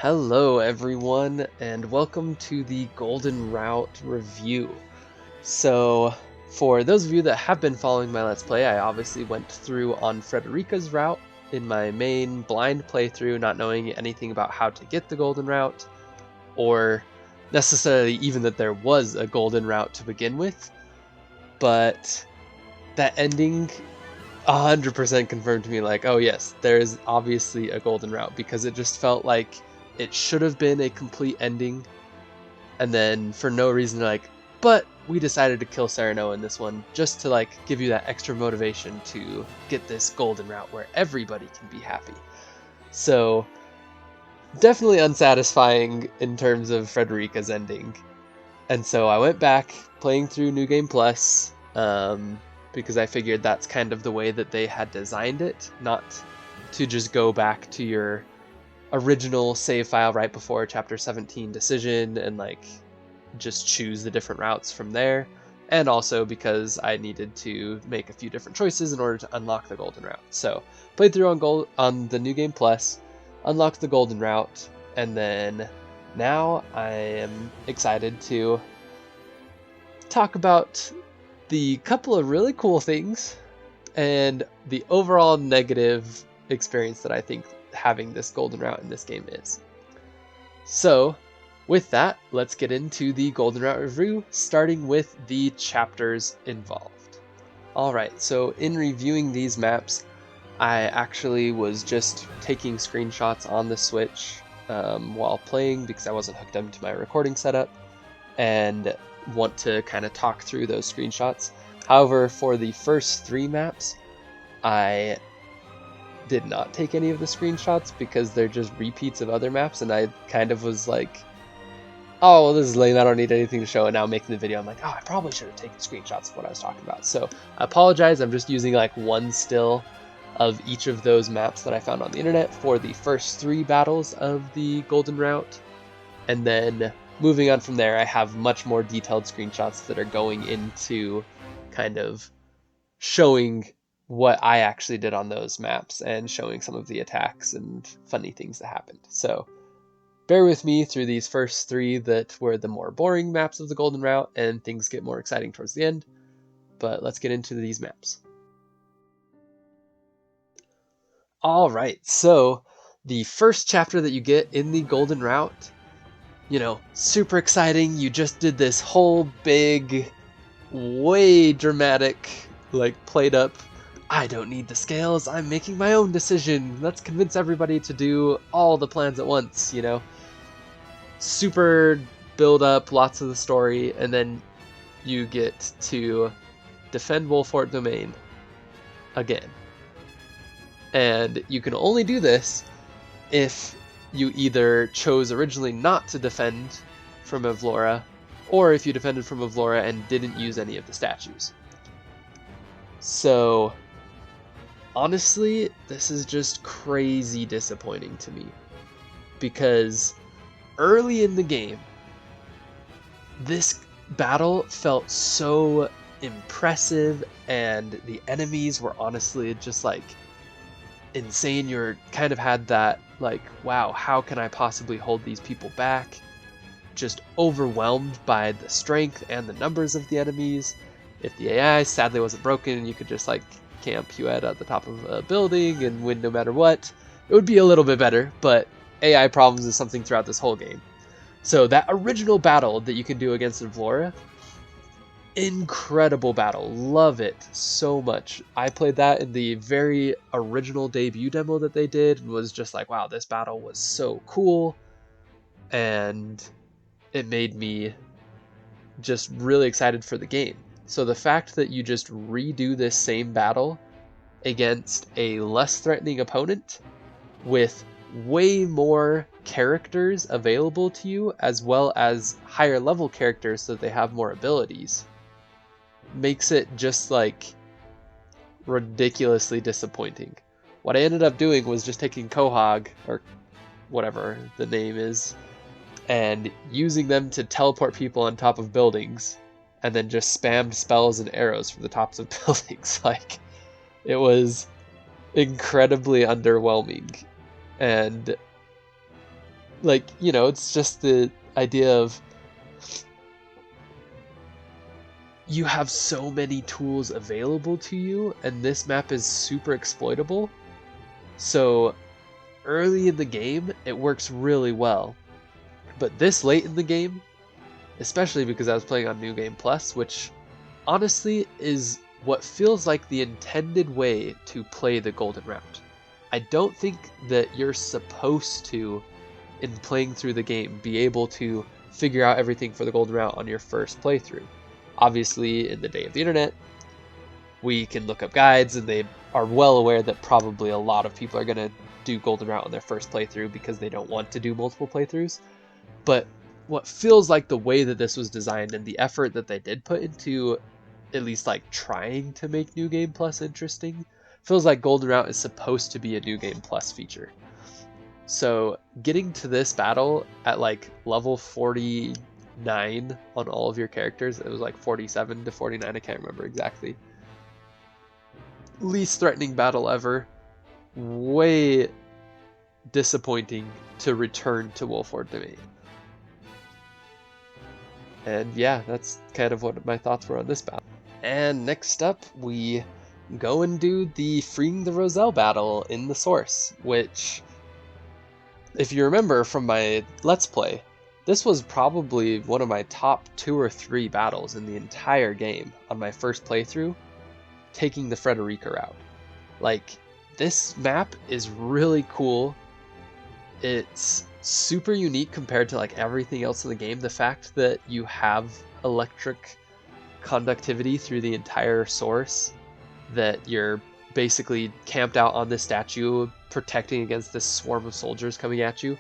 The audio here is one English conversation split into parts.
Hello everyone, and welcome to the Golden Route review. So, for those of you that have been following my Let's Play, I obviously went through on Frederica's route in my main blind playthrough, not knowing anything about how to get the Golden Route, or necessarily even that there was a Golden Route to begin with, but that ending 100% confirmed to me, like, oh yes, there is obviously a Golden Route, because it just felt like it should have been a complete ending, and then for no reason, like, but we decided to kill Sereno in this one, just to like give you that extra motivation to get this Golden Route where everybody can be happy. So definitely unsatisfying in terms of Frederica's ending. And so I went back playing through New Game Plus, because I figured that's kind of the way that they had designed it, not to just go back to your original save file right before chapter 17 decision and like just choose the different routes from there, and also because I needed to make a few different choices in order to unlock the Golden Route. So played through on the New Game Plus, unlocked the Golden Route, and then now I am excited to talk about the couple of really cool things and the overall negative experience that I think having this Golden Route in this game is. So, with that, let's get into the Golden Route review, starting with the chapters involved. Alright, so in reviewing these maps, I actually was just taking screenshots on the Switch while playing because I wasn't hooked up to my recording setup, and want to kind of talk through those screenshots. However, for the first three maps, I did not take any of the screenshots because they're just repeats of other maps, and I kind of was like, oh, well, this is lame, I don't need anything to show, and now making the video I'm like, oh, I probably should have taken screenshots of what I was talking about. So I apologize, I'm just using like one still of each of those maps that I found on the internet for the first three battles of the Golden Route, and then moving on from there, I have much more detailed screenshots that are going into kind of showing what I actually did on those maps and showing some of the attacks and funny things that happened. So bear with me through these first three that were the more boring maps of the Golden Route, and things get more exciting towards the end. But let's get into these maps. Alright, so the first chapter that you get in the Golden Route, super exciting. You just did this whole big, way dramatic, like played up, I don't need the scales, I'm making my own decision, let's convince everybody to do all the plans at once, super build up, lots of the story, and then you get to defend Wolfort Domain again. And you can only do this if you either chose originally not to defend from Evlora, or if you defended from Evlora and didn't use any of the statues. So honestly, this is just crazy disappointing to me, because early in the game, this battle felt so impressive, and the enemies were honestly just like insane. You're kind of had that like, wow, how can I possibly hold these people back? Just overwhelmed by the strength and the numbers of the enemies. If the AI sadly wasn't broken, you could just like camp Hued at the top of a building and win no matter what, it would be a little bit better, but AI problems is something throughout this whole game. So that original battle that you can do against Evlora, incredible battle, love it so much. I played that in the very original debut demo that they did and was just like, wow, this battle was so cool, and it made me just really excited for the game. So the fact that you just redo this same battle against a less threatening opponent with way more characters available to you, as well as higher level characters so that they have more abilities, makes it just like ridiculously disappointing. What I ended up doing was just taking Quahog, or whatever the name is, and using them to teleport people on top of buildings, and then just spammed spells and arrows from the tops of buildings. Like, it was incredibly underwhelming, and Like, you know, it's just the idea of you have so many tools available to you, and this map is super exploitable. So early in the game, it works really well. But this late in the game, especially because I was playing on New Game Plus, which honestly is what feels like the intended way to play the Golden Route. I don't think that you're supposed to, in playing through the game, be able to figure out everything for the Golden Route on your first playthrough. Obviously, in the day of the internet, we can look up guides, and they are well aware that probably a lot of people are going to do Golden Route on their first playthrough because they don't want to do multiple playthroughs. But what feels like the way that this was designed and the effort that they did put into at least like trying to make New Game Plus interesting, feels like Golden Route is supposed to be a New Game Plus feature. So getting to this battle at like level 49 on all of your characters, it was like 47 to 49, I can't remember exactly. Least threatening battle ever. Way disappointing to return to Wolford Domain. And yeah, that's kind of what my thoughts were on this battle. And next up, we go and do the Freeing the Roselle battle in the source, which, if you remember from my Let's Play, this was probably one of my top 2 or 3 battles in the entire game on my first playthrough, taking the Frederica route. Like, this map is really cool. It's super unique compared to like everything else in the game. The fact that you have electric conductivity through the entire source, that you're basically camped out on this statue protecting against this swarm of soldiers coming at you.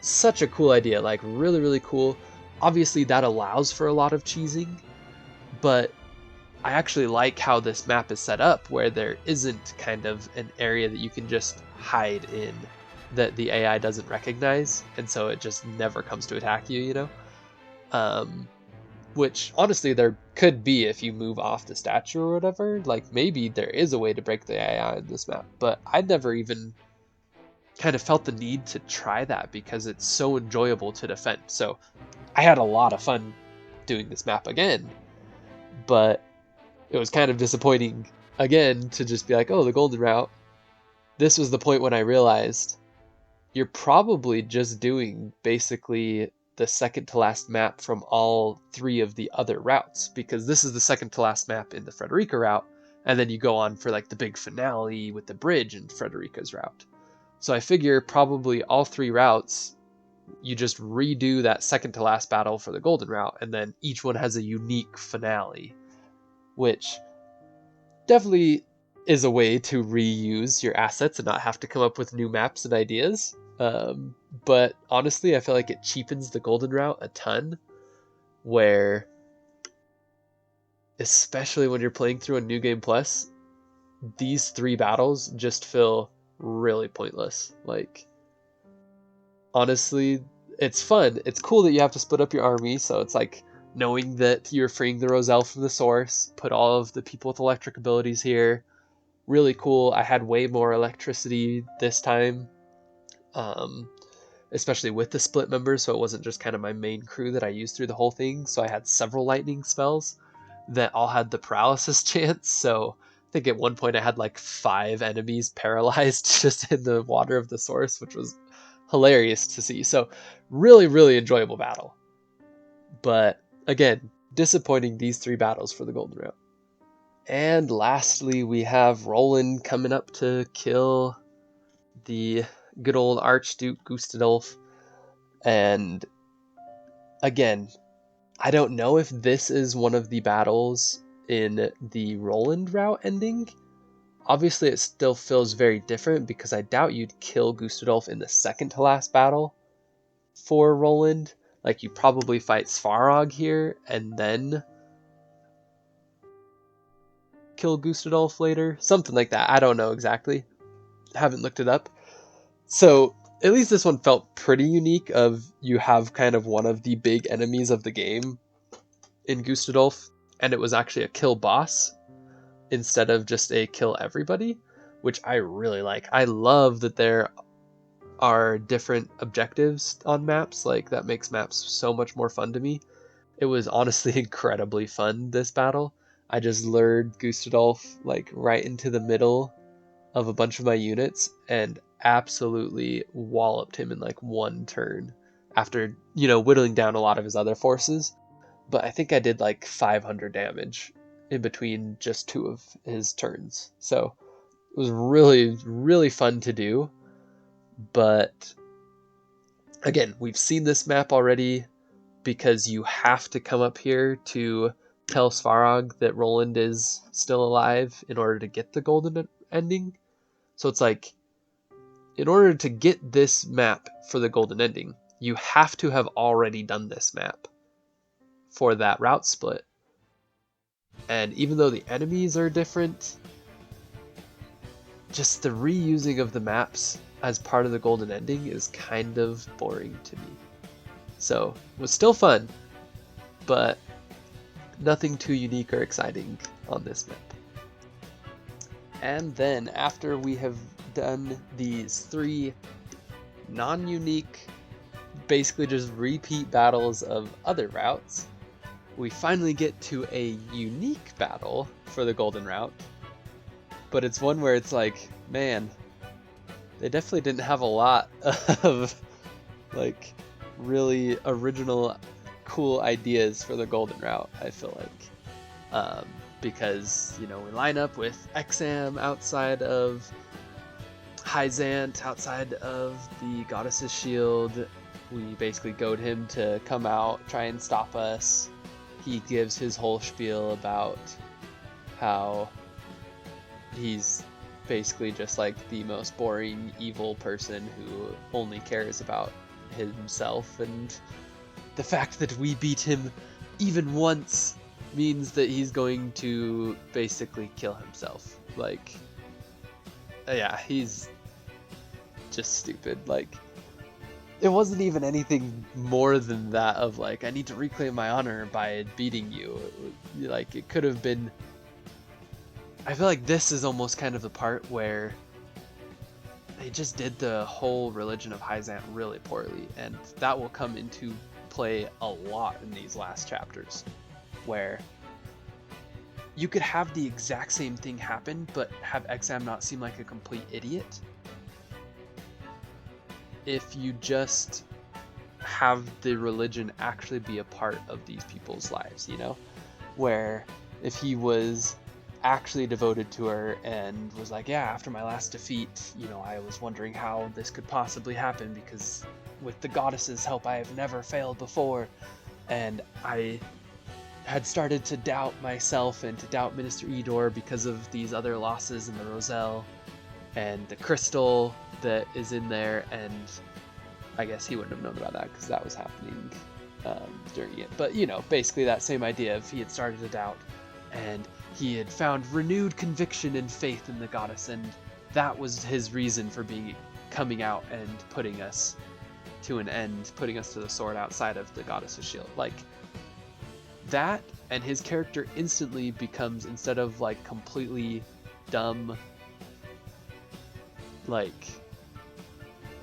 Such a cool idea, like really, really cool. Obviously that allows for a lot of cheesing, but I actually like how this map is set up, where there isn't kind of an area that you can just hide in that the AI doesn't recognize, and so it just never comes to attack you, you know? Which, honestly, there could be if you move off the statue or whatever. Like, maybe there is a way to break the AI in this map, but I'd never even kind of felt the need to try that because it's so enjoyable to defend. So I had a lot of fun doing this map again, but it was kind of disappointing again to just be like, oh, the Golden Route. This was the point when I realized you're probably just doing basically the second to last map from all 3 of the other routes, because this is the second to last map in the Frederica route, and then you go on for like the big finale with the bridge in Frederica's route. So I figure probably all 3 routes, you just redo that second to last battle for the Golden Route, and then each one has a unique finale, which definitely is a way to reuse your assets and not have to come up with new maps and ideas. But honestly, I feel like it cheapens the Golden Route a ton, where, especially when you're playing through a New Game Plus, these 3 battles just feel really pointless. Like, honestly, it's fun. It's cool that you have to split up your army, so it's like knowing that you're freeing the Roselle from the source, put all of the people with electric abilities here. Really cool. I had way more electricity this time. Especially with the split members, so it wasn't just kind of my main crew that I used through the whole thing. So I had several lightning spells that all had the paralysis chance. So I think at one point I had like 5 enemies paralyzed just in the water of the source, which was hilarious to see. So really, really enjoyable battle. But again, disappointing these 3 battles for the Golden Route. And lastly, we have Roland coming up to kill the good old Archduke Gustadolf. And again, I don't know if this is one of the battles in the Roland route ending. Obviously, it still feels very different because I doubt you'd kill Gustadolf in the second to last battle for Roland. Like, you probably fight Svarog here and then kill Gustadolf later. Something like that. I don't know exactly. Haven't looked it up. So at least this one felt pretty unique, of you have kind of one of the big enemies of the game in Gustadolf, and it was actually a kill boss instead of just a kill everybody, which I really like. I love that there are different objectives on maps. Like, that makes maps so much more fun to me. It was honestly incredibly fun, this battle. I just lured Gustadolf like right into the middle of a bunch of my units and absolutely walloped him in like one turn after, whittling down a lot of his other forces. But I think I did like 500 damage in between just 2 of his turns. So it was really, really fun to do. But again, we've seen this map already because you have to come up here to tell Svarog that Roland is still alive in order to get the golden ending. So it's like, in order to get this map for the golden ending, you have to have already done this map for that route split. And even though the enemies are different, just the reusing of the maps as part of the golden ending is kind of boring to me. So it was still fun, but nothing too unique or exciting on this map. And then after we have done these 3 non-unique, basically just repeat battles of other routes, we finally get to a unique battle for the golden route. But it's one where it's like, man, they definitely didn't have a lot of like really original, cool ideas for the golden route, I feel like. Because, we line up with Exam outside of Hyzant, outside of the Goddess's Shield. We basically goad him to come out, try and stop us. He gives his whole spiel about how he's basically just like the most boring, evil person who only cares about himself, and the fact that we beat him even once means that he's going to basically kill himself. Like, yeah, he's just stupid. Like, it wasn't even anything more than that of like, I need to reclaim my honor by beating you. Like, it could have been... I feel like this is almost kind of the part where they just did the whole religion of Hyzant really poorly, and that will come into play a lot in these last chapters, where you could have the exact same thing happen, but have Exam not seem like a complete idiot. If you just have the religion actually be a part of these people's lives, where if he was actually devoted to her and was like, yeah, after my last defeat, I was wondering how this could possibly happen, because with the goddess's help I have never failed before, and I had started to doubt myself and to doubt Minister Edor because of these other losses in the Roselle and the crystal that is in there, and I guess he wouldn't have known about that because that was happening during it. But, basically that same idea of he had started to doubt, and he had found renewed conviction and faith in the goddess, and that was his reason for coming out and putting us to an end, putting us to the sword outside of the goddess's shield. Like, that, and his character instantly becomes, instead of like completely dumb, like,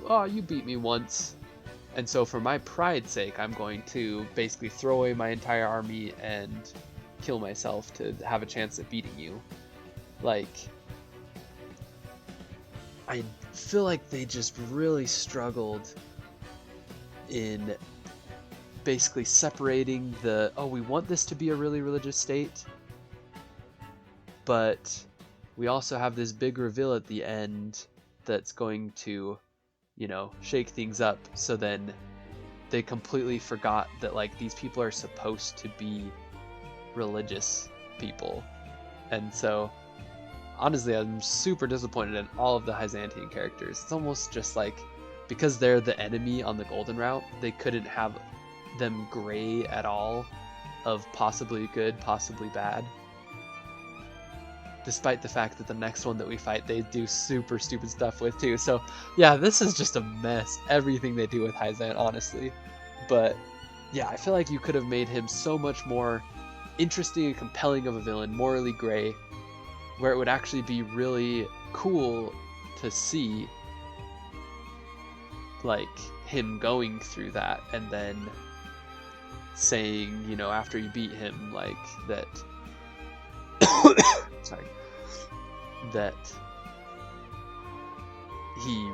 oh, you beat me once, and so for my pride's sake, I'm going to basically throw away my entire army and kill myself to have a chance at beating you. Like, I feel like they just really struggled in basically separating the, oh, we want this to be a really religious state, but we also have this big reveal at the end that's going to, shake things up. So then they completely forgot that, like, these people are supposed to be religious people. And so, honestly, I'm super disappointed in all of the Hyzantian characters. It's almost just like, because they're the enemy on the Golden Route, they couldn't have them gray at all of possibly good, possibly bad. Despite the fact that the next one that we fight, they do super stupid stuff with too. So yeah, this is just a mess, everything they do with Hyzant, honestly. But yeah, I feel like you could have made him so much more interesting and compelling of a villain, morally gray, where it would actually be really cool to see like him going through that and then saying, you know, after you beat him, like that sorry, that he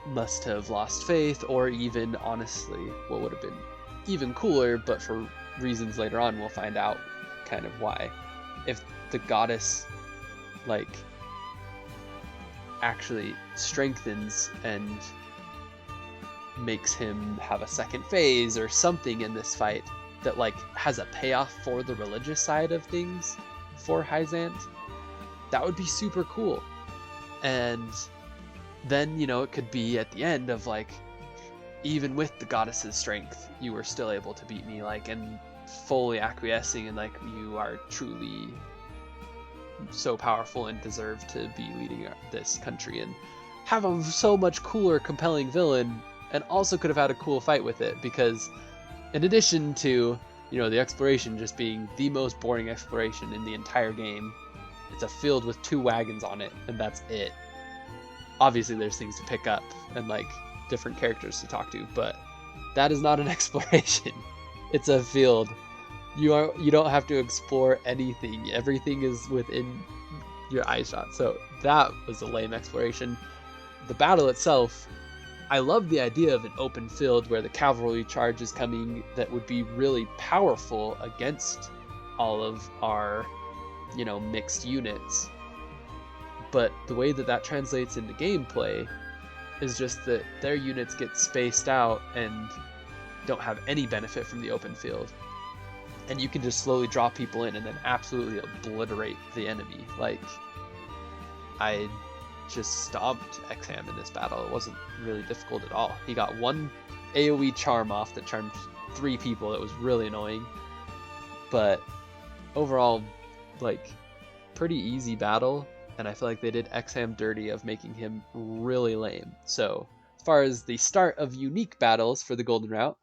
must have lost faith, or even honestly what would have been even cooler, but for reasons later on we'll find out kind of why, if the goddess like actually strengthens and makes him have a second phase or something in this fight that like has a payoff for the religious side of things for Hyzant, that would be super cool. And then, you know, it could be at the end of like, even with the goddess's strength, you were still able to beat me, like, and fully acquiescing, and like you are truly so powerful and deserve to be leading this country, and have a so much cooler, compelling villain, and also could have had a cool fight with it, because in addition to, you know, the exploration just being the most boring exploration in the entire game, it's a field with 2 wagons on it, and that's it. Obviously there's things to pick up and like different characters to talk to, but that is not an exploration. It's a field. You don't have to explore anything. Everything is within your eye shot. So that was a lame exploration. The battle itself, I love the idea of an open field where the cavalry charge is coming that would be really powerful against all of our, you know, mixed units. But the way that that translates into gameplay is just that their units get spaced out and don't have any benefit from the open field. And you can just slowly draw people in and then absolutely obliterate the enemy. Like, I just stomped Exham in this battle. It wasn't really difficult at all. He got 1 AoE charm off that charmed 3 people. It was really annoying. But overall, like, pretty easy battle. And I feel like they did Exham dirty of making him really lame. So, as far as the start of unique battles for the Golden Route,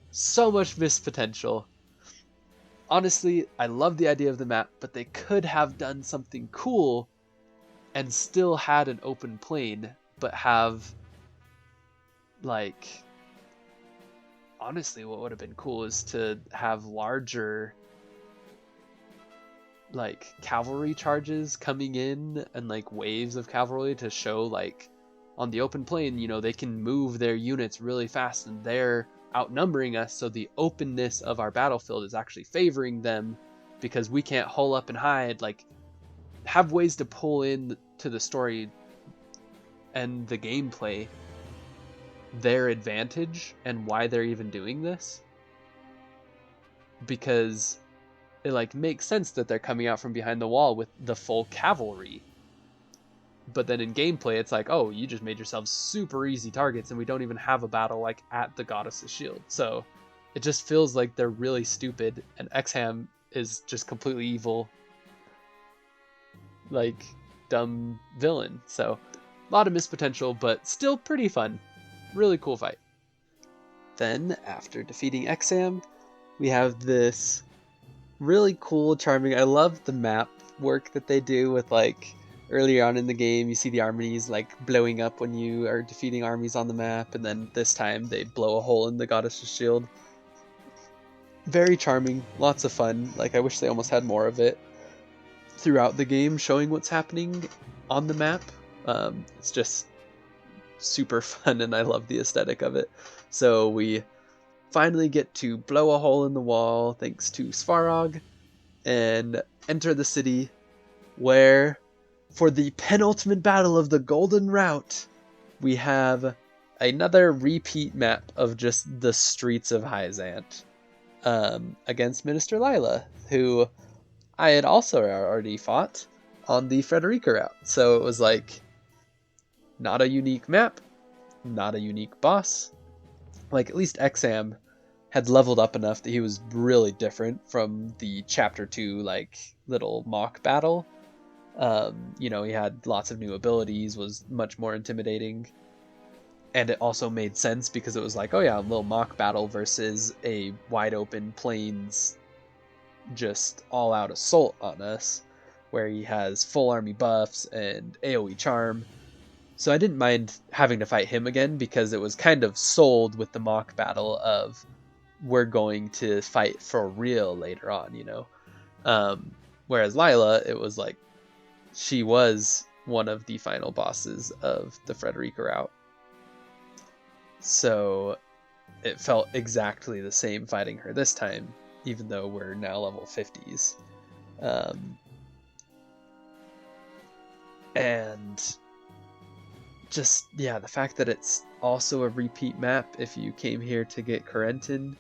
so much missed potential. Honestly, I love the idea of the map, but they could have done something cool and still had an open plain, but have, like, honestly, what would have been cool is to have larger, like, cavalry charges coming in and like waves of cavalry to show, like, on the open plain, you know, they can move their units really fast and they're outnumbering us, so the openness of our battlefield is actually favoring them because we can't hole up and hide. Like, have ways to pull in to the story and the gameplay their advantage and why they're even doing this, because it like makes sense that they're coming out from behind the wall with the full cavalry, but then in gameplay it's like, oh, you just made yourselves super easy targets and we don't even have a battle like at the goddess's shield. So it just feels like they're really stupid, and Exham is just completely evil, like, dumb villain. So a lot of missed potential, but still pretty fun. Really cool fight. Then after defeating Exham, we have this really cool, charming, I love the map work that they do with, like, earlier on in the game you see the armies like blowing up when you are defeating armies on the map, and then this time they blow a hole in the goddess's shield. Very charming, lots of fun. Like, I wish they almost had more of it throughout the game, showing what's happening on the map. It's just super fun and I love the aesthetic of it. So we finally get to blow a hole in the wall thanks to Svarog and enter the city, where for the penultimate battle of the Golden Route we have another repeat map of just the streets of Hyzant, against Minister Lila, who I had also already fought on the Frederica route. So it was like, not a unique map, not a unique boss. Like, at least Exham had leveled up enough that he was really different from the chapter 2 like little mock battle. You know, he had lots of new abilities, was much more intimidating, and it also made sense because it was like, oh yeah, a little mock battle versus a wide open plains just all out assault on us, where he has full army buffs and AoE charm. So I didn't mind having to fight him again because it was kind of sold with the mock battle of we're going to fight for real later on, you know? Whereas Lila, it was like she was one of the final bosses of the Frederica route. So it felt exactly the same fighting her this time, even though we're now level 50s. And just, yeah, the fact that it's also a repeat map if you came here to get Corentin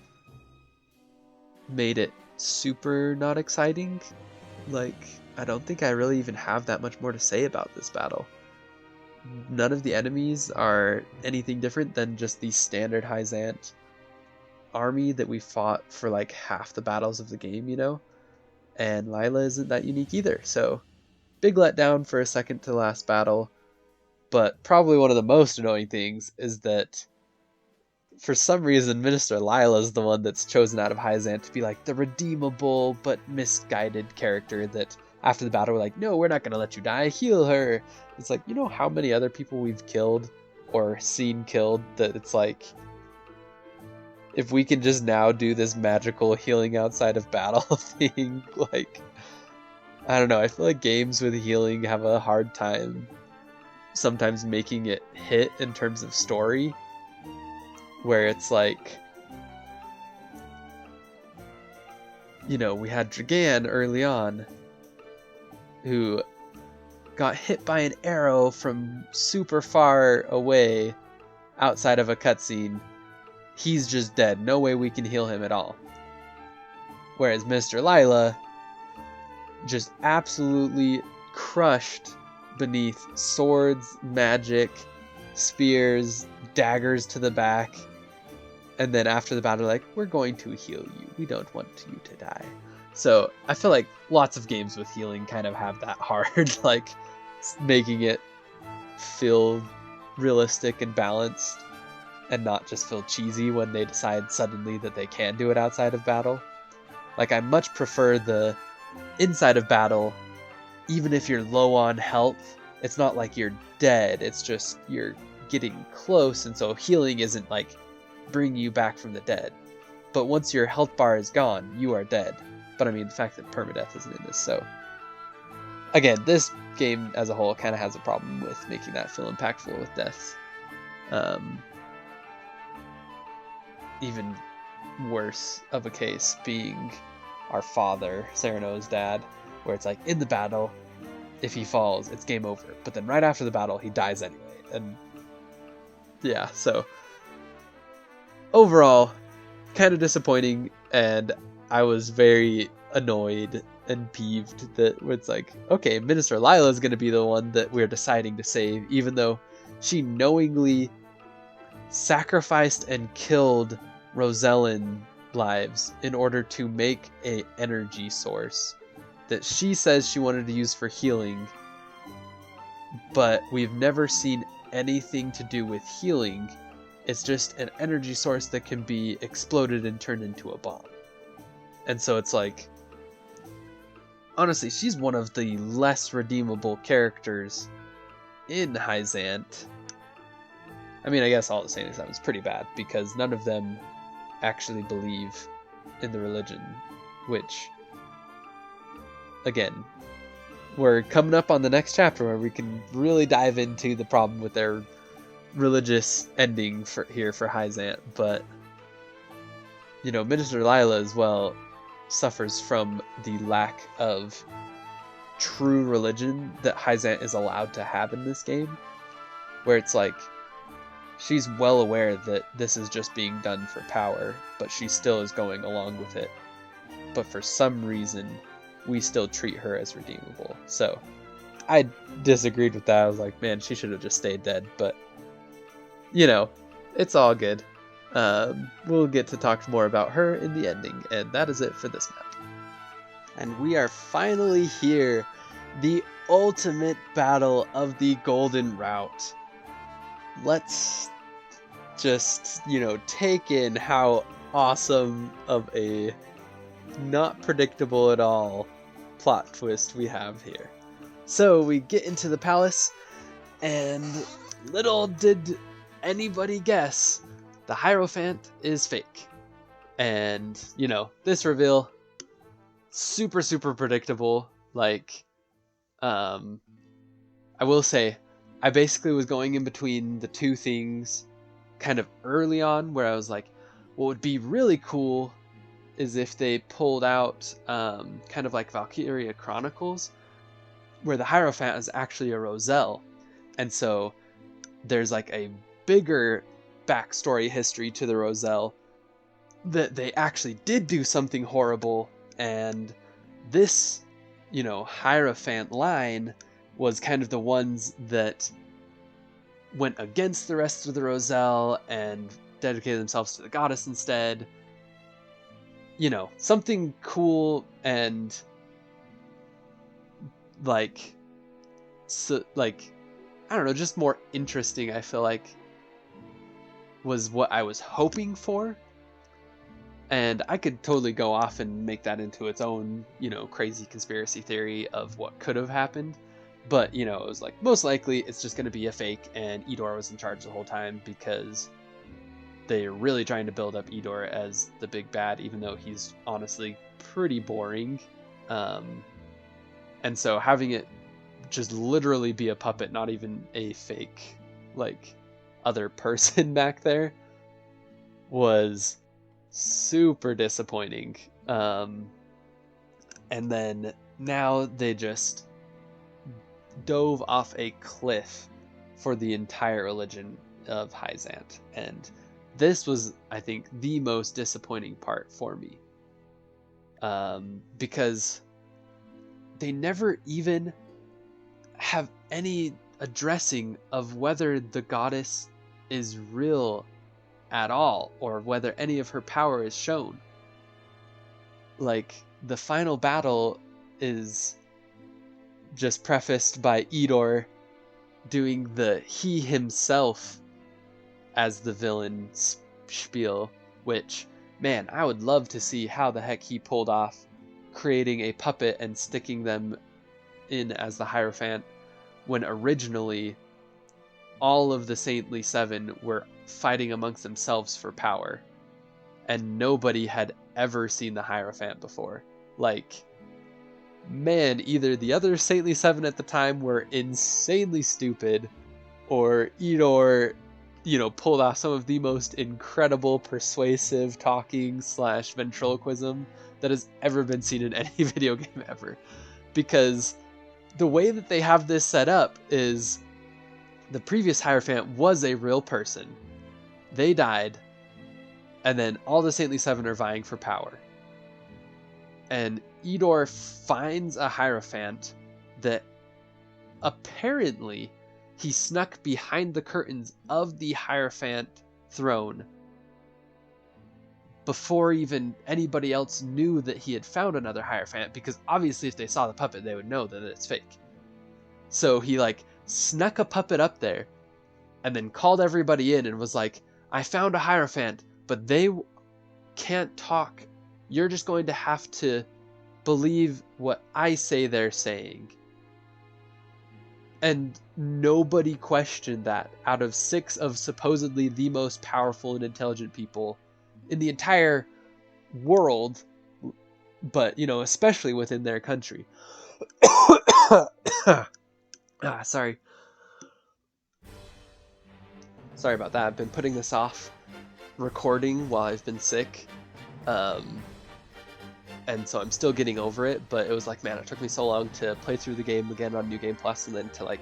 made it super not exciting. Like, I don't think I really even have that much more to say about this battle. None of the enemies are anything different than just the standard Hyzant army that we fought for like half the battles of the game, you know? And Lila isn't that unique either, so big letdown for a second to last battle. But probably one of the most annoying things is that for some reason, Minister Lila is the one that's chosen out of Hyzant to be like the redeemable but misguided character that after the battle we're like, no, we're not going to let you die, heal her. It's like, you know how many other people we've killed or seen killed that it's like, if we can just now do this magical healing outside of battle thing, like, I don't know, I feel like games with healing have a hard time sometimes making it hit in terms of story, where it's like, you know, we had Dragan early on who got hit by an arrow from super far away outside of a cutscene. He's just dead. No way we can heal him at all. Whereas Mr. Lila just absolutely crushed beneath swords, magic, spears, daggers to the back, and then after the battle, like, we're going to heal you. We don't want you to die. So I feel like lots of games with healing kind of have that hard, like, making it feel realistic and balanced and not just feel cheesy when they decide suddenly that they can do it outside of battle. Like, I much prefer the inside of battle, even if you're low on health, it's not like you're dead, it's just you're getting close, and so healing isn't like bringing you back from the dead. But once your health bar is gone, you are dead. But I mean, the fact that permadeath isn't in this, so... Again, this game as a whole kind of has a problem with making that feel impactful with deaths. Even worse of a case being our father, Sereno's dad, where it's like, in the battle, if he falls, it's game over. But then right after the battle, he dies anyway. And yeah, so overall, kind of disappointing, and I was very annoyed and peeved that it's like, okay, Minister Lila is going to be the one that we're deciding to save, even though she knowingly sacrificed and killed Rosellan lives in order to make a energy source that she says she wanted to use for healing, but we've never seen anything to do with healing. It's just an energy source that can be exploded and turned into a bomb. And so it's like, honestly, she's one of the less redeemable characters in Hyzant. I mean, I guess all at the same time it's pretty bad, because none of them actually believe in the religion, which, again, we're coming up on the next chapter where we can really dive into the problem with their religious ending for Hyzant. But, you know, Minister Lila as well suffers from the lack of true religion that Hyzant is allowed to have in this game, where it's like, she's well aware that this is just being done for power, but she still is going along with it. But for some reason, we still treat her as redeemable. So I disagreed with that. I was like, man, she should have just stayed dead. But, you know, it's all good. We'll get to talk more about her in the ending, and that is it for this map. And we are finally here. The ultimate battle of the Golden Route. Let's just, you know, take in how awesome of a not predictable at all plot twist we have here. So we get into the palace, and little did anybody guess, the Hierophant is fake. And, you know, this reveal, super, super predictable. Like, I will say, I basically was going in between the two things kind of early on, where I was like, what would be really cool is if they pulled out kind of like Valkyria Chronicles, where the Hierophant is actually a Roselle. And so there's like a bigger backstory history to the Roselle, that they actually did do something horrible, and this, you know, Hierophant line was kind of the ones that went against the rest of the Roselle and dedicated themselves to the goddess instead. You know, something cool and like, so, like, I don't know, just more interesting, I feel like, was what I was hoping for. And I could totally go off and make that into its own, you know, crazy conspiracy theory of what could have happened. But, you know, it was like, most likely it's just going to be a fake, and Idor was in charge the whole time, because they're really trying to build up Idor as the big bad, even though he's honestly pretty boring. And so having it just literally be a puppet, not even a fake, like, other person back there, was super disappointing. And then now they just dove off a cliff for the entire religion of Hyzant, and this was, I think, the most disappointing part for me, because they never even have any addressing of whether the goddess is real at all, or whether any of her power is shown. Like, the final battle is just prefaced by Idor doing the he himself as the villain spiel, which, man, I would love to see how the heck he pulled off creating a puppet and sticking them in as the Hierophant, when originally all of the Saintly Seven were fighting amongst themselves for power, and nobody had ever seen the Hierophant before. Like, man, either the other Saintly Seven at the time were insanely stupid, or Idor, you know, pulled off some of the most incredible persuasive talking / ventriloquism that has ever been seen in any video game ever. Because the way that they have this set up is, the previous Hierophant was a real person. They died, and then all the Saintly Seven are vying for power. And Idor finds a Hierophant that apparently he snuck behind the curtains of the Hierophant throne before even anybody else knew that he had found another Hierophant, because obviously if they saw the puppet, they would know that it's fake. So he, like, snuck a puppet up there and then called everybody in and was like, I found a Hierophant, but they can't talk. You're just going to have to believe what I say they're saying. And nobody questioned that out of 6 of supposedly the most powerful and intelligent people in the entire world, but, you know, especially within their country. Sorry. Sorry about that. I've been putting this off recording while I've been sick. And so I'm still getting over it, but it was like, man, it took me so long to play through the game again on New Game Plus, and then to, like,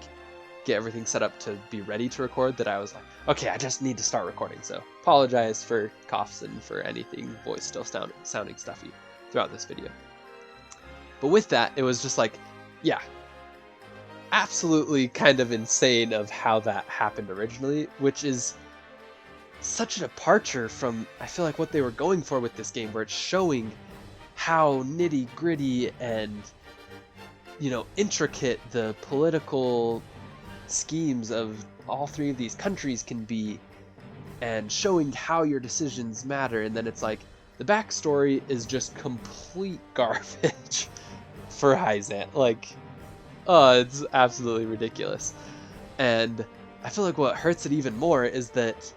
get everything set up to be ready to record, that I was like, okay, I just need to start recording. So apologize for coughs and for anything voice still sounding stuffy throughout this video. But with that, it was just like, yeah, absolutely kind of insane of how that happened originally, which is such a departure from, I feel like, what they were going for with this game, where it's showing how nitty gritty and, you know, intricate the political schemes of all 3 of these countries can be, and showing how your decisions matter. And then it's like, the backstory is just complete garbage for Hyzant. Like, oh, it's absolutely ridiculous. And I feel like what hurts it even more is that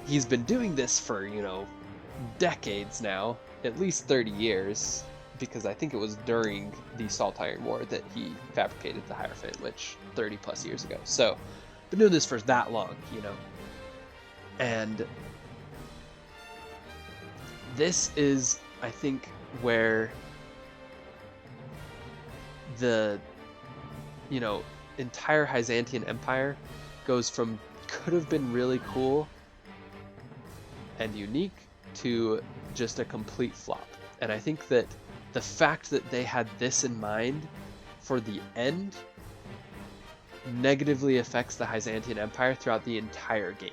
he's been doing this for, decades now, at least 30 years, because I think it was during the Salt Iron War that he fabricated the Hierophant, which 30 plus years ago. So, been doing this for that long, And this is, I think, where the, entire Byzantine Empire goes from could have been really cool and unique to just a complete flop. And I think that the fact that they had this in mind for the end negatively affects the Byzantine Empire throughout the entire game,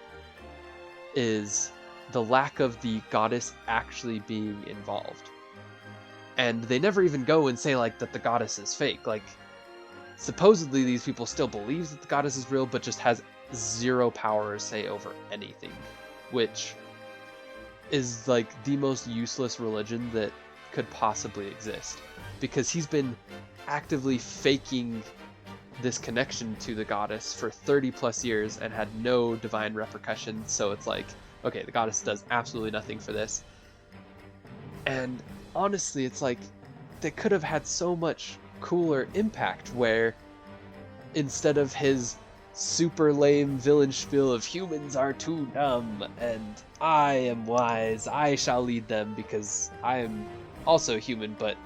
is the lack of the goddess actually being involved. And they never even go and say like that the goddess is fake. Like, supposedly these people still believe that the goddess is real, but just has zero power or say over anything, which is like the most useless religion that could possibly exist, because he's been actively faking this connection to the goddess for 30 plus years and had no divine repercussions. So it's like, okay, the goddess does absolutely nothing for this. And honestly, it's like they could have had so much cooler impact where instead of his super lame villain spiel of humans are too dumb and I am wise, I shall lead them because I am also human, but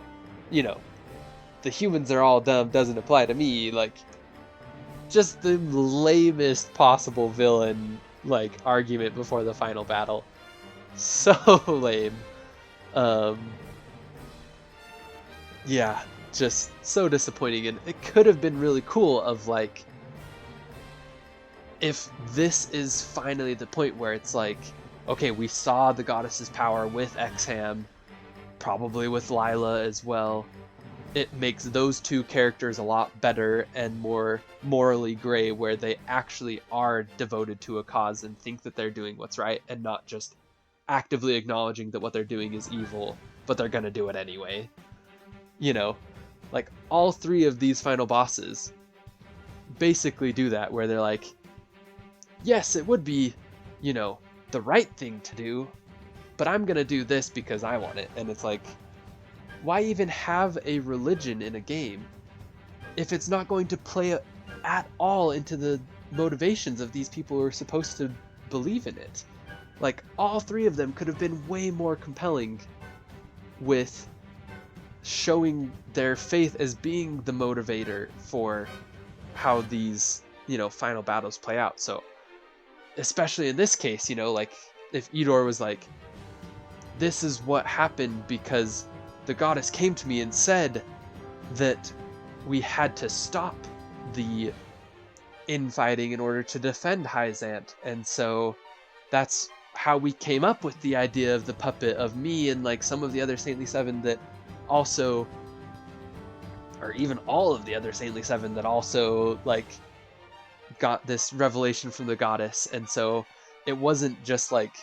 the humans are all dumb doesn't apply to me, like just the lamest possible villain like argument before the final battle. So lame. Yeah, just so disappointing. And it could have been really cool of like, if this is finally the point where it's like, okay, we saw the goddess's power with Exham, probably with Lila as well. It makes those two characters a lot better and more morally gray, where they actually are devoted to a cause and think that they're doing what's right and not just actively acknowledging that what they're doing is evil, but they're gonna do it anyway. Like all three of these final bosses basically do that, where they're like, yes, it would be, the right thing to do, but I'm gonna do this because I want it. And it's like, why even have a religion in a game if it's not going to play at all into the motivations of these people who are supposed to believe in it? Like, all three of them could have been way more compelling with showing their faith as being the motivator for how these, final battles play out. So, especially in this case, like, if Idor was like, this is what happened because the goddess came to me and said that we had to stop the infighting in order to defend Hyzant, and so that's how we came up with the idea of the puppet of me and like some of the other Saintly Seven that also, or even all of the other Saintly Seven that also like got this revelation from the goddess. And so it wasn't just like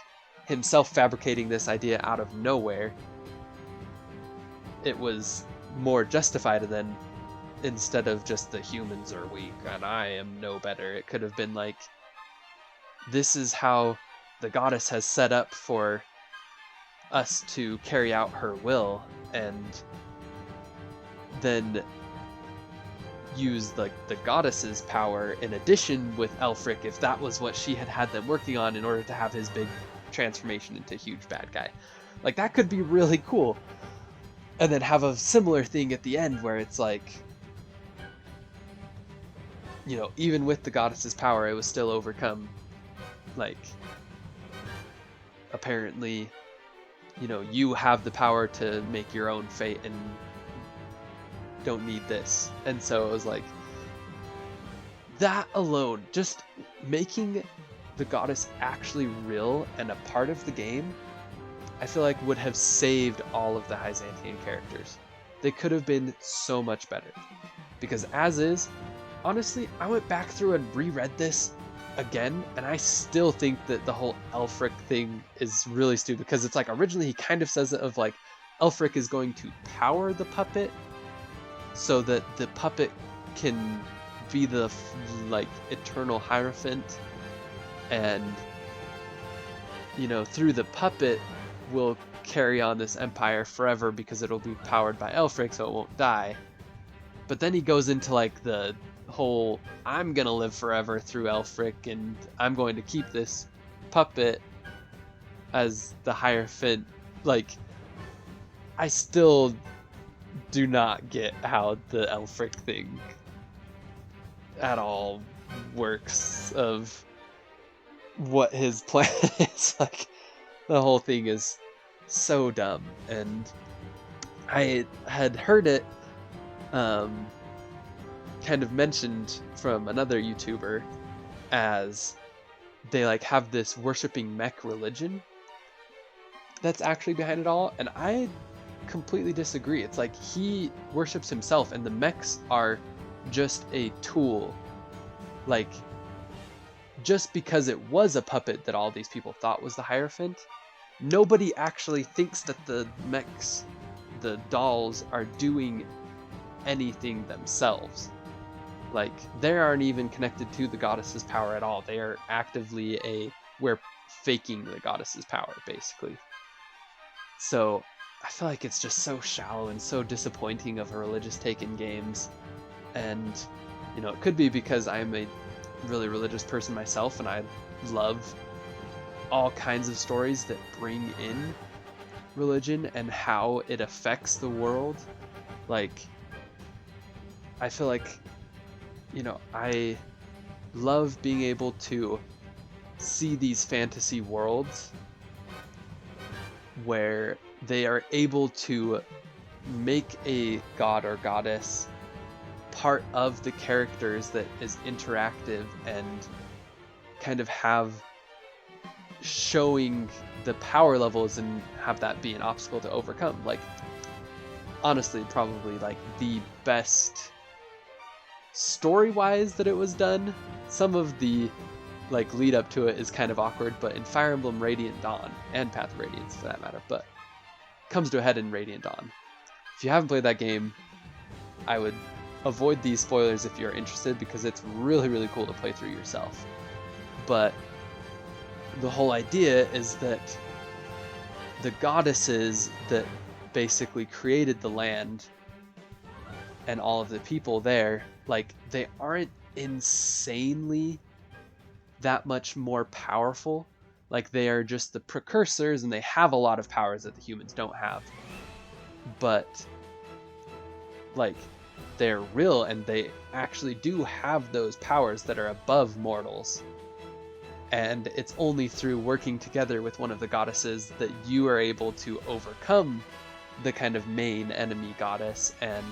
himself fabricating this idea out of nowhere. It was more justified than, instead of just the humans are weak and I am no better, it could have been like, this is how the goddess has set up for us to carry out her will, and then use like the goddess's power in addition with Elfric, if that was what she had them working on in order to have his big transformation into huge bad guy. Like, that could be really cool. And then have a similar thing at the end where it's like, even with the goddess's power, it was still overcome. Like, apparently, you have the power to make your own fate and don't need this. And so it was like, that alone, just making the goddess actually real and a part of the game, I feel like would have saved all of the Byzantine characters. They could have been so much better. Because as is, honestly, I went back through and reread this again, and I still think that the whole Elfric thing is really stupid, because it's like, originally he kind of says it of like, Elfric is going to power the puppet so that the puppet can be the like eternal Hierophant, and through the puppet will carry on this empire forever because it'll be powered by Elfric, so it won't die. But then he goes into like the whole I'm gonna live forever through Elfric, and I'm going to keep this puppet as the Hierophant. Like, I still do not get how the Elfric thing at all works, of what his plan is. Like, the whole thing is so dumb, and I had heard it kind of mentioned from another YouTuber as they like have this worshipping mech religion that's actually behind it all, and I completely disagree. It's like he worships himself, and the mechs are just a tool. Like, just because it was a puppet that all these people thought was the Hierophant, nobody actually thinks that the mechs, the dolls, are doing anything themselves. Like, they aren't even connected to the goddess's power at all. They are actively we're faking the goddess's power, basically. So I feel like it's just so shallow and so disappointing of a religious take in games. And it could be because I'm a really religious person myself, and I love all kinds of stories that bring in religion and how it affects the world. Like, I feel like I love being able to see these fantasy worlds where they are able to make a god or goddess part of the characters that is interactive, and kind of have showing the power levels and have that be an obstacle to overcome. Like, honestly, probably like the best story-wise that it was done. Some of the like lead up to it is kind of awkward, but in Fire Emblem Radiant Dawn, and Path of Radiance for that matter, but comes to a head in Radiant Dawn. If you haven't played that game, I would avoid these spoilers if you're interested, because it's really, really cool to play through yourself. But the whole idea is that the goddesses that basically created the land and all of the people there, like, they aren't insanely that much more powerful. Like, they are just the precursors, and they have a lot of powers that the humans don't have. But, like, they're real, and they actually do have those powers that are above mortals. And it's only through working together with one of the goddesses that you are able to overcome the kind of main enemy goddess and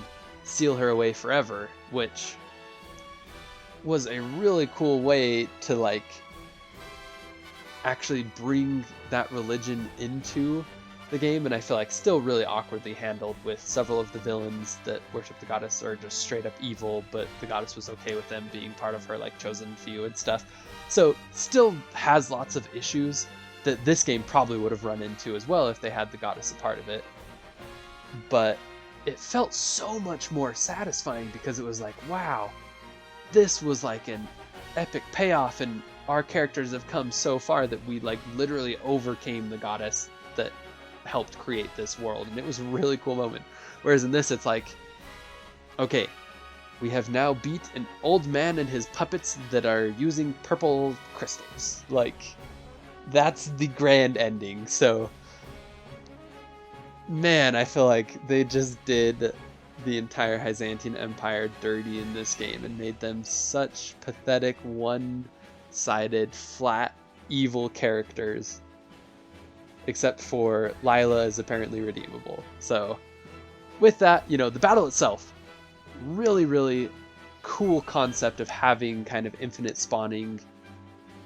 seal her away forever, which was a really cool way to like actually bring that religion into the game. And I feel like still really awkwardly handled, with several of the villains that worship the goddess are just straight up evil, but the goddess was okay with them being part of her like chosen few and stuff. So still has lots of issues that this game probably would have run into as well if they had the goddess a part of it. But it felt so much more satisfying, because it was like, wow, this was like an epic payoff, and our characters have come so far that we like literally overcame the goddess that helped create this world, and it was a really cool moment. Whereas in this, it's like, okay, we have now beat an old man and his puppets that are using purple crystals. Like, that's the grand ending. So, man, I feel like they just did the entire Byzantine Empire dirty in this game and made them such pathetic, one-sided, flat, evil characters. Except for Lila is apparently redeemable. So, with that, the battle itself, really, really cool concept of having kind of infinite spawning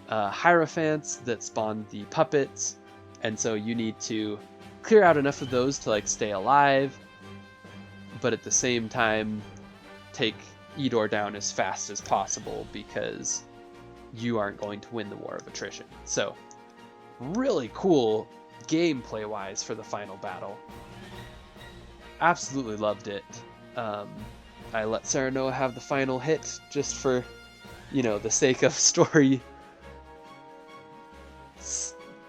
Hierophants that spawn the puppets, and so you need to clear out enough of those to like stay alive, but at the same time take Edor down as fast as possible, because you aren't going to win the war of attrition. So, really cool gameplay wise for the final battle. Absolutely loved it. I let Serenoa have the final hit just for, the sake of story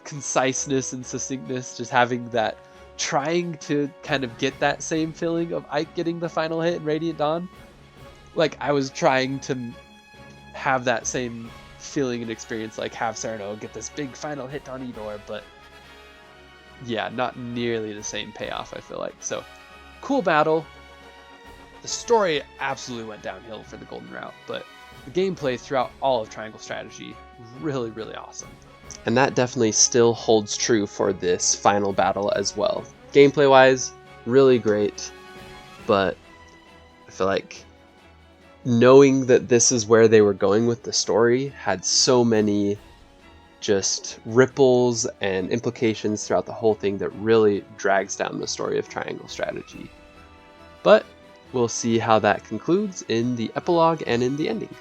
conciseness and succinctness, just having that, trying to kind of get that same feeling of Ike getting the final hit in Radiant Dawn. Like, I was trying to have that same feeling and experience, like have Serenoa get this big final hit on Edor, but yeah, not nearly the same payoff, I feel like. So, cool battle. The story absolutely went downhill for the Golden Route, but the gameplay throughout all of Triangle Strategy, really, really awesome. And that definitely still holds true for this final battle as well. Gameplay-wise, really great, but I feel like knowing that this is where they were going with the story had so many just ripples and implications throughout the whole thing that really drags down the story of Triangle Strategy. But we'll see how that concludes in the epilogue and in the ending.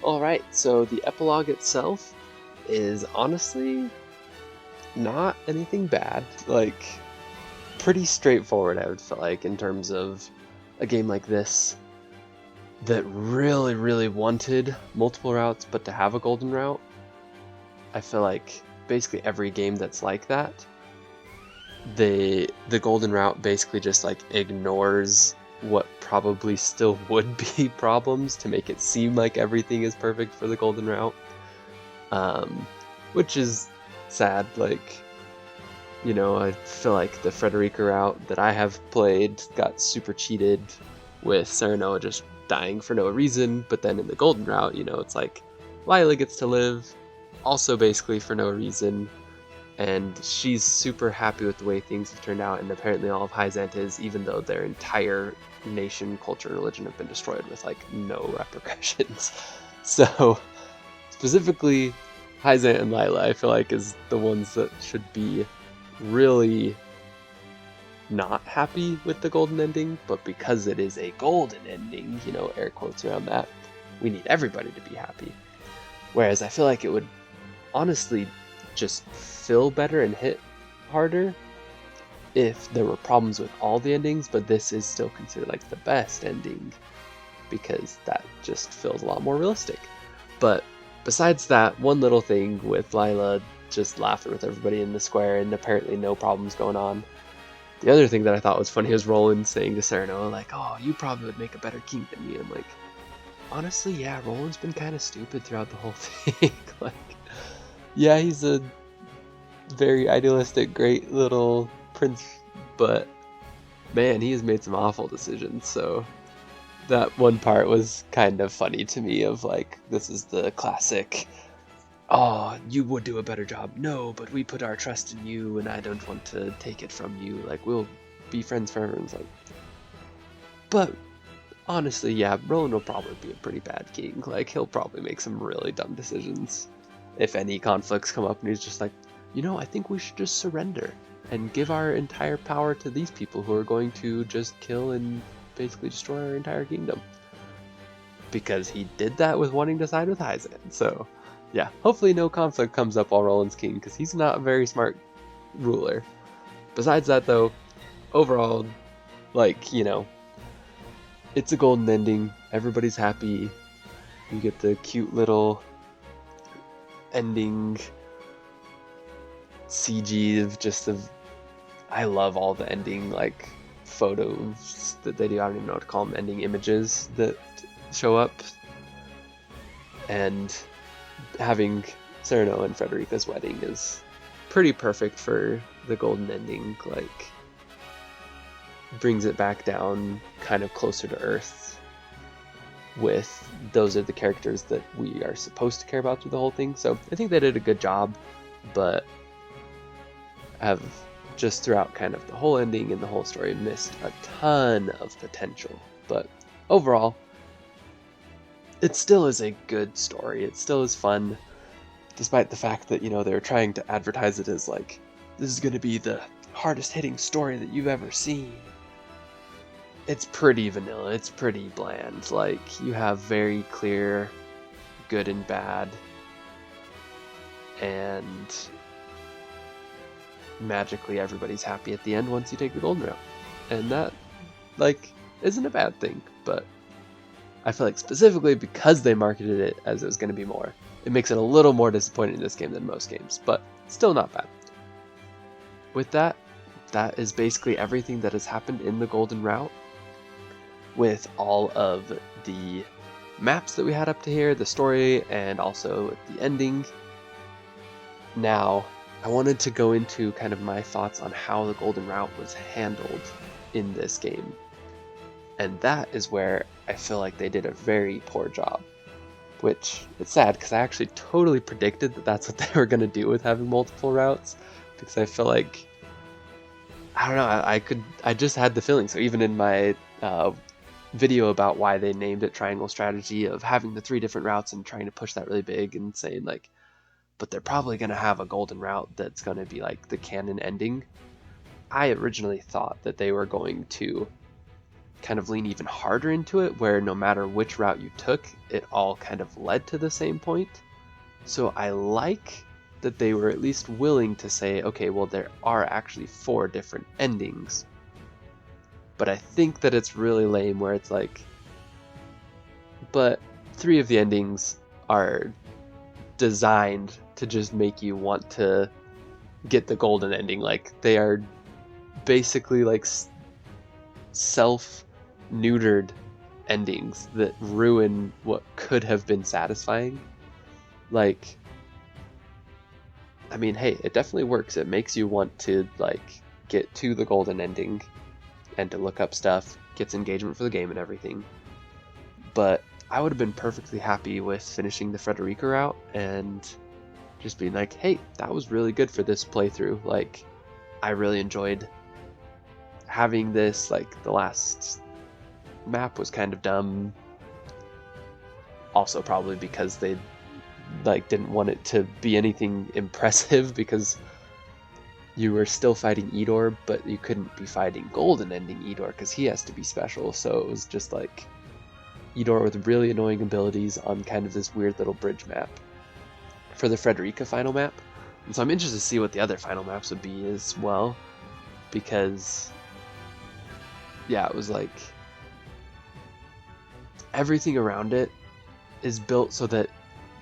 Alright, so the epilogue itself is honestly not anything bad. Like, pretty straightforward, I would feel like, in terms of a game like this that really, really wanted multiple routes, but to have a golden route. I feel like basically every game that's like that, the golden route basically just like ignores what probably still would be problems to make it seem like everything is perfect for the golden route, which is sad. Like, I feel like the Frederica route that I have played got super cheated with Serenoa just dying for no reason, but then in the golden route, it's like Lila gets to live also basically for no reason, and she's super happy with the way things have turned out, and apparently all of Hyzant is, even though their entire nation, culture, and religion have been destroyed with like no repercussions. So specifically Hyzant and Lila, I feel like, is the ones that should be really not happy with the golden ending, but because it is a golden ending, air quotes around that, we need everybody to be happy. Whereas I feel like it would honestly just feel better and hit harder if there were problems with all the endings, but this is still considered like the best ending because that just feels a lot more realistic. But besides that one little thing with Lila just laughing with everybody in the square and apparently no problems going on, the other thing that I thought was funny was Roland saying to Serenoa, like, oh, you probably would make a better king than me. I'm like, honestly, yeah, Roland's been kind of stupid throughout the whole thing. Like, yeah, he's a very idealistic, great little prince, but man, he has made some awful decisions. So that one part was kind of funny to me of like, this is the classic, oh, you would do a better job. No, but we put our trust in you and I don't want to take it from you. Like, we'll be friends forever. And it's like, but honestly, yeah, Roland will probably be a pretty bad king. Like, he'll probably make some really dumb decisions if any conflicts come up and he's just like, I think we should just surrender and give our entire power to these people who are going to just kill and basically destroy our entire kingdom. Because he did that with wanting to side with Hyzant. So yeah, hopefully no conflict comes up while Roland's king, because he's not a very smart ruler. Besides that though, overall, like, it's a golden ending, everybody's happy, you get the cute little ending CG of I love all the ending like photos that they do. I don't even know what to call them, ending images that show up, and having Serenoa and Frederica's wedding is pretty perfect for the golden ending. Like, brings it back down kind of closer to earth with those are the characters that we are supposed to care about through the whole thing. So I think they did a good job, but have just throughout kind of the whole ending and the whole story missed a ton of potential. But overall, it still is a good story. It still is fun, despite the fact that, they were trying to advertise it as like, this is going to be the hardest hitting story that you've ever seen. It's pretty vanilla. It's pretty bland. Like, you have very clear good and bad, and magically everybody's happy at the end once you take the golden route. And that like, isn't a bad thing, but I feel like specifically because they marketed it as it was going to be more, it makes it a little more disappointing in this game than most games, but still not bad. With that, that is basically everything that has happened in the Golden Route, with all of the maps that we had up to here, the story, and also the ending. Now, I wanted to go into kind of my thoughts on how the Golden Route was handled in this game. And that is where I feel like they did a very poor job. Which, it's sad, because I actually totally predicted that that's what they were going to do with having multiple routes. Because I feel like, I don't know, I just had the feeling. So even in my video about why they named it Triangle Strategy, of having the 3 different routes and trying to push that really big and saying like, but they're probably going to have a golden route that's going to be like the canon ending. I originally thought that they were going to kind of lean even harder into it, where no matter which route you took, it all kind of led to the same point. So I like that they were at least willing to say, okay, well, there are actually 4 different endings. But I think that it's really lame where it's like, but 3 of the endings are designed to just make you want to get the golden ending. Like, they are basically like self-neutered endings that ruin what could have been satisfying. Like, I mean, hey, it definitely works. It makes you want to like get to the golden ending and to look up stuff, gets engagement for the game and everything. But I would have been perfectly happy with finishing the Frederica route and just being like, hey, that was really good for this playthrough. Like, I really enjoyed having this. Like, the last map was kind of dumb. Also probably because they like didn't want it to be anything impressive, because you were still fighting Edor, but you couldn't be fighting golden ending Edor because he has to be special. So it was just like Edor with really annoying abilities on kind of this weird little bridge map for the Frederica final map. And so I'm interested to see what the other final maps would be as well, because yeah, it was like everything around it is built so that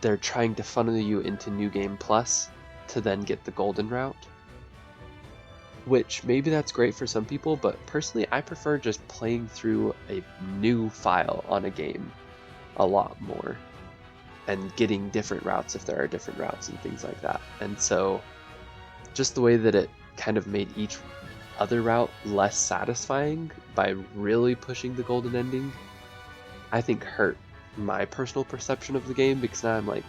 they're trying to funnel you into New Game Plus to then get the golden route. Which, maybe that's great for some people, but personally I prefer just playing through a new file on a game a lot more, and getting different routes if there are different routes and things like that. And so just the way that it kind of made each other route less satisfying by really pushing the golden ending, I think hurt my personal perception of the game, because now I'm like,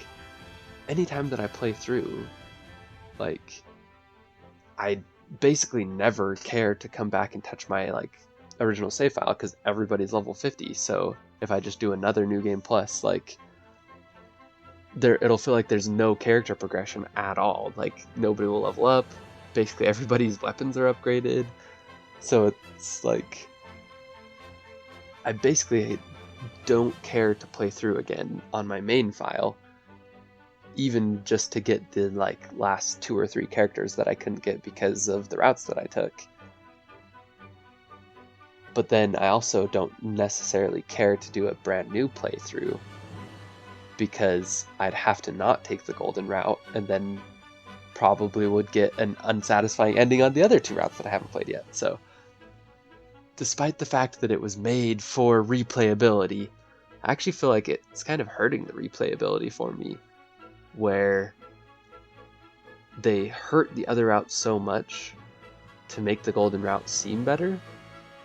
anytime that I play through, like, I basically never care to come back and touch my like original save file because everybody's level 50. So if I just do another New Game Plus, like, it'll feel like there's no character progression at all. Like, nobody will level up. Basically everybody's weapons are upgraded. So it's like, I basically don't care to play through again on my main file, even just to get the like last 2 or 3 characters that I couldn't get because of the routes that I took. But then I also don't necessarily care to do a brand new playthrough, because I'd have to not take the golden route and then probably would get an unsatisfying ending on the other 2 routes that I haven't played yet. So despite the fact that it was made for replayability, I actually feel like it's kind of hurting the replayability for me, where they hurt the other route so much to make the golden route seem better,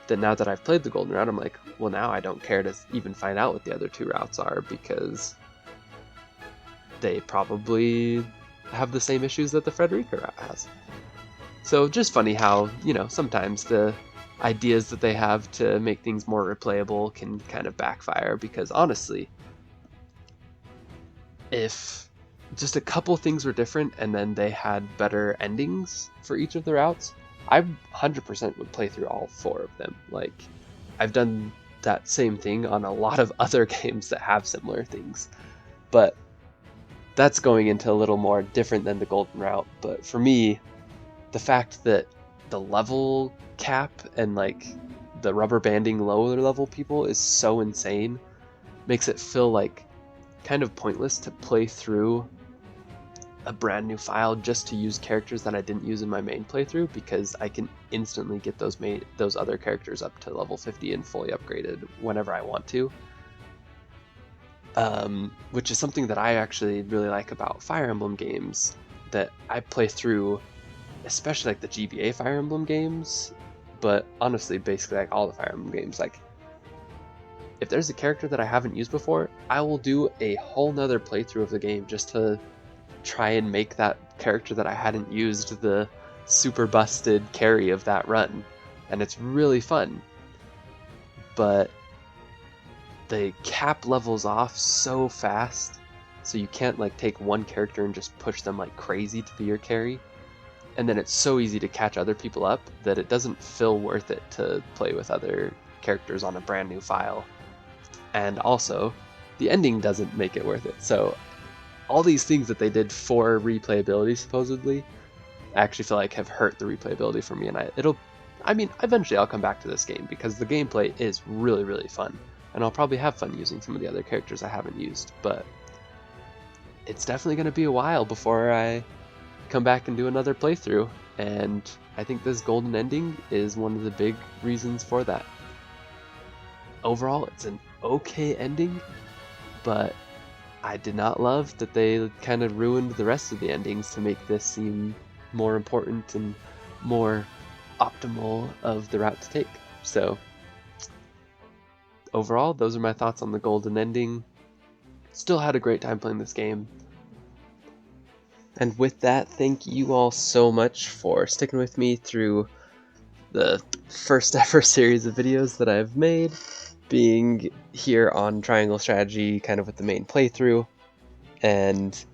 that now that I've played the golden route, I'm like, well, now I don't care to even find out what the other 2 routes are, because they probably have the same issues that the Frederica route has. So just funny how, you know, sometimes the ideas that they have to make things more replayable can kind of backfire, because honestly, if just a couple things were different and then they had better endings for each of the routes, I 100% would play through all 4 of them. Like, I've done that same thing on a lot of other games that have similar things, but that's going into a little more different than the golden route. But for me, the fact that the level cap and like the rubber banding lower level people is so insane. Makes it feel like kind of pointless to play through a brand new file just to use characters that I didn't use in my main playthrough, because I can instantly get those other characters up to level 50 and fully upgraded whenever I want to. Which is something that I actually really like about Fire Emblem games, that I play through, especially like the GBA Fire Emblem games, but honestly basically like all the Fire Emblem games. Like, if there's a character that I haven't used before, I will do a whole nother playthrough of the game just to try and make that character that I hadn't used the super busted carry of that run, and it's really fun. But the cap levels off so fast, so you can't like take one character and just push them like crazy to be your carry, and then it's so easy to catch other people up that it doesn't feel worth it to play with other characters on a brand new file. And also, the ending doesn't make it worth it. So all these things that they did for replayability, supposedly, I actually feel like have hurt the replayability for me. And eventually I'll come back to this game because the gameplay is really, really fun. And I'll probably have fun using some of the other characters I haven't used. But it's definitely going to be a while before I come back and do another playthrough. And I think this golden ending is one of the big reasons for that. Overall, it's an okay ending, but I did not love that they kind of ruined the rest of the endings to make this seem more important and more optimal of the route to take. So overall, those are my thoughts on the golden ending. Still had a great time playing this game. And with that, thank you all so much for sticking with me through the first ever series of videos that I've made, being here on Triangle Strategy kind of with the main playthrough. And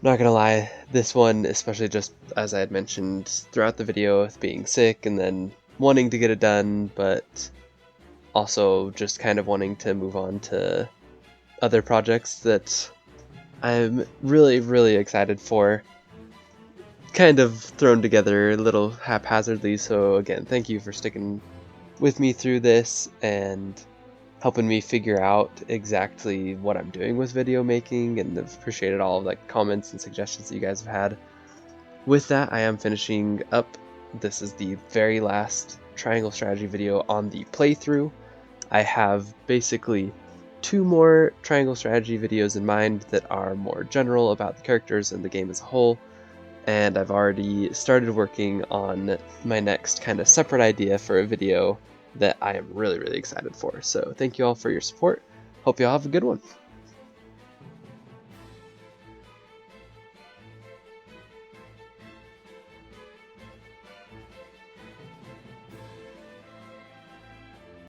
not gonna lie, this one, especially just as I had mentioned throughout the video, with being sick and then wanting to get it done, but also just kind of wanting to move on to other projects that I'm really, really excited for, kind of thrown together a little haphazardly. So again, thank you for sticking with me through this and helping me figure out exactly what I'm doing with video making, and I've appreciated all of like comments and suggestions that you guys have had. With that, I am finishing up. This is the very last Triangle Strategy video on the playthrough. I have basically 2 more Triangle Strategy videos in mind that are more general about the characters and the game as a whole, and I've already started working on my next kind of separate idea for a video that I am really, really excited for. So thank you all for your support. Hope you all have a good one.